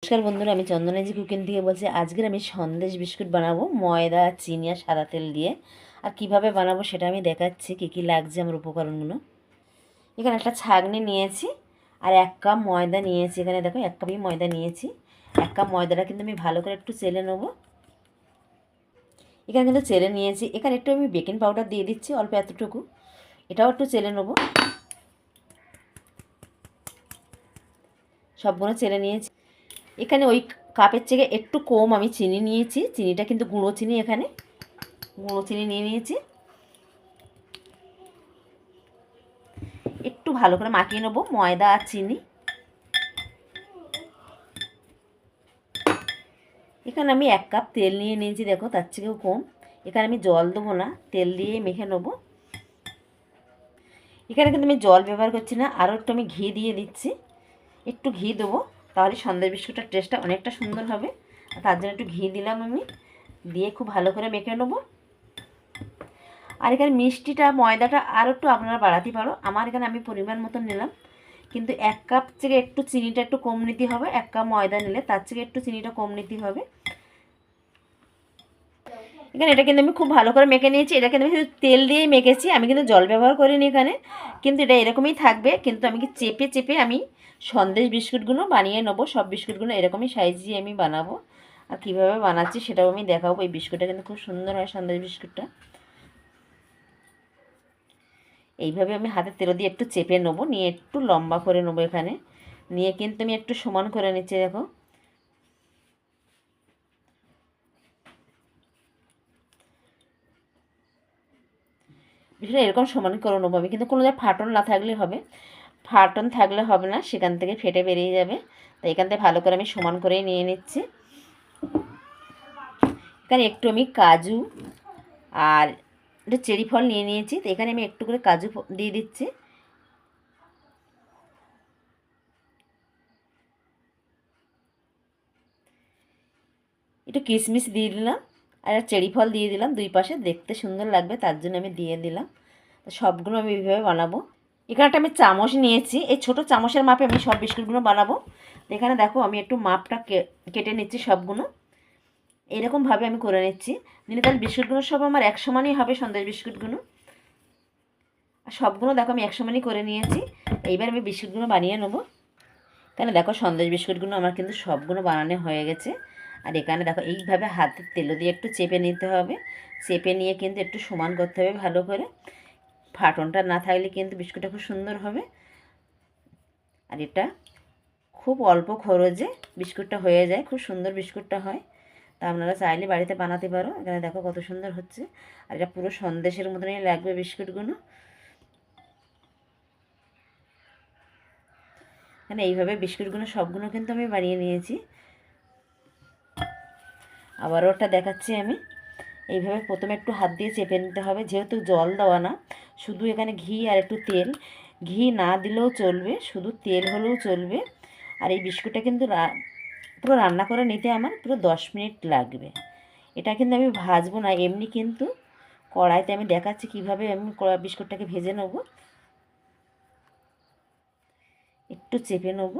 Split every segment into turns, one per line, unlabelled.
নমস্কার বন্ধুরা, আমি চন্দনাজি কুকিং থেকে বলছি। আজকের আমি সন্দেশ বিস্কুট বানাবো ময়দা, চিনি আর সাদা তেল দিয়ে। আর কিভাবে বানাবো সেটা আমি দেখাচ্ছি। কী লাগছে আমার উপকরণগুলো। এখানে একটা ছাঁকনি নিয়েছি আর 1 কাপ ময়দা নিয়েছি। এখানে দেখো 1 কাপই ময়দা নিয়েছি। 1 কাপ ময়দাটা কিন্তু আমি ভালো করে একটু চেলে নেবো। এখানে কিন্তু চেলে নিয়েছি। এখানে একটু আমি বেকিং পাউডার দিয়ে দিচ্ছি, অল্প এতটুকু। এটাও একটু চেলে নেবো। সবগুলো চেলে নিয়েছি। এখানে ওই কাপের থেকে একটু কম আমি চিনি নিয়েছি। চিনিটা কিন্তু গুঁড়ো চিনি, এখানে গুঁড়ো চিনি নিয়ে নিয়েছি। একটু ভালো করে মাখিয়ে নেবো ময়দা আর চিনি। এখানে আমি 1 কাপ তেল নিয়ে নিয়েছি, দেখো তার থেকেও কম। এখানে আমি জল দেবো না, তেল দিয়ে মেখে নেবো। এখানে কিন্তু আমি জল ব্যবহার করছি না, আরও একটু আমি ঘি দিয়ে দিচ্ছি। একটু ঘি দেবো, তাহলে সন্দেশ বিস্কুটের টেস্টটা অনেকটা সুন্দর হবে। তার জন্য একটু ঘি দিলাম আমি, দিয়ে খুব ভালো করে মেখে নেবো। আর এখানে মিষ্টিটা ময়দাটা আরও একটু আপনারা বাড়াতে পারো। আমার এখানে আমি পরিমাণ মতো নিলাম, কিন্তু 1 কাপ থেকে একটু চিনিটা একটু কম নিতে হবে। 1 কাপ ময়দা নিলে তার থেকে একটু চিনিটা কম নিতে হবে। এখানে এটা কিন্তু আমি খুব ভালো করে মেখে নিয়েছি। এটা কিন্তু আমি শুধু তেল দিয়েই মেখেছি, আমি কিন্তু জল ব্যবহার করিনি এখানে। কিন্তু এটা এরকমই থাকবে, কিন্তু আমি কি চেপে চেপে আমি সন্দেশ বিস্কুটগুলো বানিয়ে নেবো। সব বিস্কুটগুলো এরকমই সাইজে আমি বানাবো। আর কীভাবে বানাচ্ছি সেটাও আমি দেখাবো। এই বিস্কুটটা কিন্তু খুব সুন্দর হয়, সন্দেশ বিস্কুটটা। এইভাবে আমি হাতে তেল দিয়ে একটু চেপে নেবো, নিয়ে একটু লম্বা করে নেবো। এখানে নিয়ে কিন্তু আমি একটু সমান করে নিচ্ছি, দেখো। বিষয়টা এরকম সমান করে নেবো আমি, কিন্তু কোনো জায়গায় ফাটন না থাকলে হবে। ফাটন থাকলে হবে না, সেখান থেকে ফেটে বেরিয়ে যাবে। তো এখান থেকে ভালো করে আমি সমান করেই নিয়ে নিচ্ছি। এখানে একটু আমি কাজু আর একটু চেরি ফল নিয়ে নিয়েছি। তো এখানে আমি একটু করে কাজু দিয়ে দিচ্ছি। একটু কিশমিশ দিয়ে দিলাম আর চেরি ফল দিয়ে দিলাম। দুই পাশে দেখতে সুন্দর লাগবে, তার জন্য আমি দিয়ে দিলাম। তো সবগুলো আমি এইভাবে বানাবো। এখানে একটা আমি চামচ নিয়েছি, এই ছোটো চামচের মাপে আমি সব বিস্কুটগুলো বানাবো। এখানে দেখো আমি একটু মাপটা কেটে নিচ্ছি সবগুলো। এরকমভাবে আমি করে নিচ্ছি, নিলে তাহলে বিস্কুটগুলো সব আমার এক সমানই হবে, সন্দেশ বিস্কুটগুলো। আর সবগুলো দেখো আমি এক সমানই করে নিয়েছি। এইবার আমি বিস্কুটগুলো বানিয়ে নেবো। এখানে দেখো সন্দেশ বিস্কুটগুলো আমার কিন্তু সবগুলো বানানো হয়ে গেছে। আর এখানে দেখো এইভাবে হাতের তেল দিয়ে একটু চেপে নিতে হবে। চেপে নিয়ে কিন্তু একটু সমান করতে হবে ভালো করে। ফাটনটা না থাকলে কিন্তু বিস্কুটটা খুব সুন্দর হবে। আর এটা খুব অল্প খরচে বিস্কুটটা হয়ে যায়, খুব সুন্দর বিস্কুটটা হয়। তা আপনারা চাইলে বাড়িতে বানাতে পারো। এখানে দেখো কত সুন্দর হচ্ছে। আর এটা পুরো সন্দেশের মতনই লাগবে বিস্কুটগুলো। এখানে এইভাবে বিস্কুটগুলো সবগুলো কিন্তু আমি বানিয়ে নিয়েছি। আবারও ওটা দেখাচ্ছি আমি। এইভাবে প্রথমে একটু হাত দিয়ে চেপে নিতে হবে, যেহেতু জল দেওয়া না, শুধু এখানে ঘি আর একটু তেল। ঘি না দিলেও চলবে, শুধু তেল হলেও চলবে। আর এই বিস্কুটটা কিন্তু পুরো রান্না করে নিতে আমার পুরো 10 মিনিট লাগবে। এটা কিন্তু আমি ভাজবো না, এমনি কিন্তু কড়াইতে আমি দেখাচ্ছি কীভাবে আমি বিস্কুটটাকে ভেজে নেব। একটু চেপে নেব।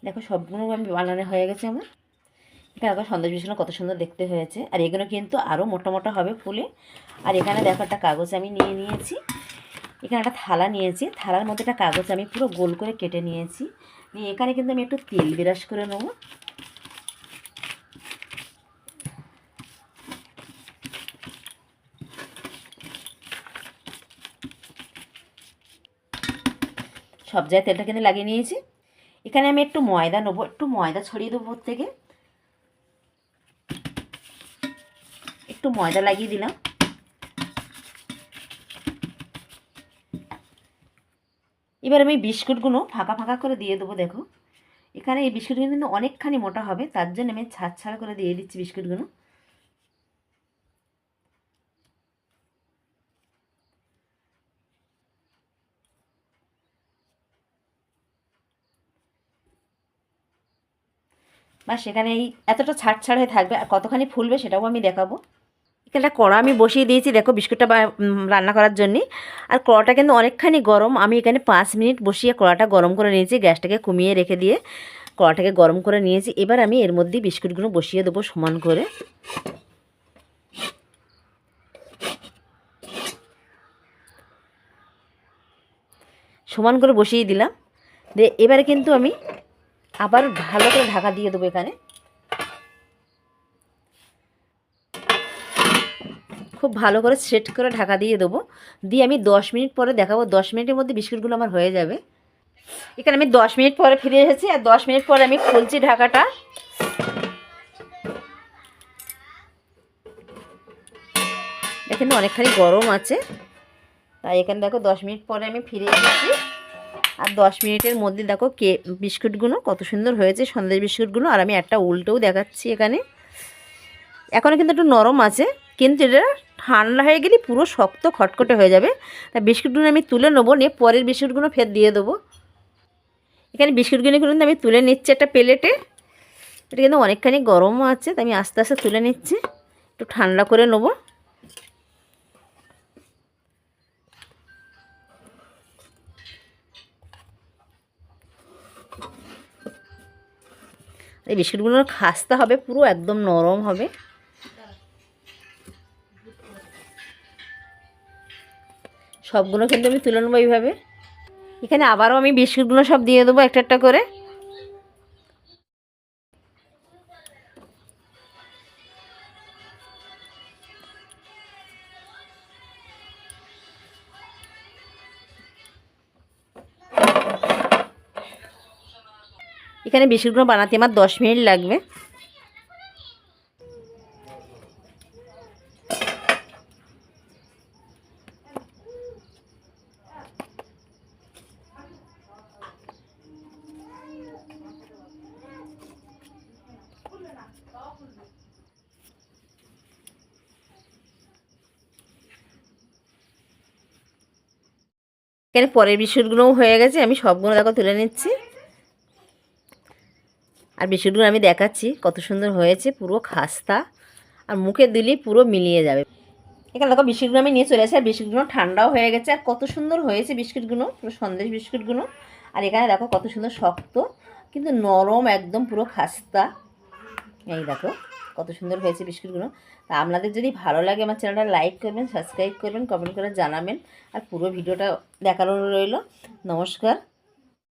দেখো সবগুলো আমি বানানো হয়ে গেছে আমার। এখানে দেখো সন্দেশ বিস্কুট কত সুন্দর দেখতে হয়েছে। আর এগুলো কিন্তু আরও মোটা মোটা হবে ফুলে। আর এখানে দেখো একটা কাগজ আমি নিয়ে নিয়েছি। এখানে একটা থালা নিয়েছি, থালার মধ্যে একটা কাগজ আমি পুরো গোল করে কেটে নিয়েছি। নিয়ে এখানে কিন্তু আমি একটু তেল ব্রাশ করে নেব। সব জায়গায় তেলটা কিন্তু লাগিয়ে নিয়েছি। এখানে আমি একটু ময়দা নেবো, একটু ময়দা ছড়িয়ে দেবো থেকে। একটু ময়দা লাগিয়ে দিলাম। এবার আমি বিস্কুটগুলো ফাঁকা ফাঁকা করে দিয়ে দেবো। দেখো এখানে এই বিস্কুটগুলো কিন্তু অনেকখানি মোটা হবে, তার জন্য আমি ছাড় ছাড় করে দিয়ে দিচ্ছি বিস্কুটগুলো। বা সেখানে এই এতটা ছাড় ছাড় হয়ে থাকবে। আর কতখানি ফুলবে সেটাও আমি দেখাবো। একটা কড়া আমি বসিয়ে দিয়েছি দেখো বিস্কুটটা রান্না করার জন্য। আর কড়াটা কিন্তু অনেকখানি গরম। আমি এখানে 5 মিনিট বসিয়ে কড়াটা গরম করে নিয়েছি, গ্যাসটাকে কমিয়ে রেখে দিয়ে কড়াটাকে গরম করে নিয়েছি। এবার আমি এর মধ্যে বিস্কুটগুলো বসিয়ে দেবো সমান করে। সমান করে বসিয়ে দিলাম। দিয়ে এবারে কিন্তু আমি আবার ভালো করে ঢাকা দিয়ে দেবো। এখানে খুব ভালো করে সেট করে ঢাকা দিয়ে দেবো। দিয়ে আমি 10 মিনিট পরে দেখাবো। 10 মিনিটের মধ্যে বিস্কুটগুলো আমার হয়ে যাবে। এখানে আমি 10 মিনিট পরে ফিরে এসেছি। আর 10 মিনিট পরে আমি খুলছি ঢাকাটা। এখানে অনেকখানি গরম আছে, তাই এখানে দেখো 10 মিনিট পরে আমি ফিরে এসেছি। আর 10 মিনিটের মধ্যে দেখো বিস্কুটগুলো কত সুন্দর হয়েছে, সন্দেশ বিস্কুটগুলো। আর আমি একটা উল্টেও দেখাচ্ছি। এখানে এখনও কিন্তু একটু নরম আছে, কিন্তু এটা ঠান্ডা হয়ে গেলে পুরো শক্ত খটখটে হয়ে যাবে। তাই বিস্কুটগুলো আমি তুলে নেবো, নিয়ে পরের বিস্কুটগুলো ফের দিয়ে দেবো। এখানে বিস্কুটগুলো কিন্তু আমি তুলে নিচ্ছি একটা প্লেটে। এটা কিন্তু অনেকখানি গরমও আছে, তাই আমি আস্তে আস্তে তুলে নিচ্ছি, একটু ঠান্ডা করে নেবো। এই বিস্কুটগুলো খাস্তা হবে, পুরো একদম নরম হবে। সবগুলো কিন্তু আমি তুলে নেবো এইভাবে। এখানে আবারও আমি বিস্কুটগুলো সব দিয়ে দেবো একটা একটা করে। এখানে বিস্কুটগুলো বানাতে আমার 10 মিনিট লাগবে। এখানে পরের বিস্কুটগুলোও হয়ে গেছে, আমি সবগুলো দেখো তুলে নিচ্ছি। আর বিস্কুটগুলো আমি দেখাচ্ছি কত সুন্দর হয়েছে, পুরো খাস্তা। আর মুখে দিলেই পুরো মিলিয়ে যাবে। এখানে দেখো বিস্কুটগুলো আমি নিয়ে চলে আসি। আর বিস্কুটগুলো ঠান্ডাও হয়ে গেছে। আর কত সুন্দর হয়েছে বিস্কুটগুলো, পুরো সন্দেশ বিস্কুটগুলো। আর এখানে দেখো কত সুন্দর শক্ত কিন্তু নরম, একদম পুরো খাস্তা। এই দেখো কত সুন্দর হয়েছে বিস্কুটগুলো। তা আপনাদের যদি ভালো লাগে আমার চ্যানেলটা লাইক করবেন, সাবস্ক্রাইব করবেন, কমেন্ট করে জানাবেন। আর পুরো ভিডিওটা দেখানো রইল। নমস্কার।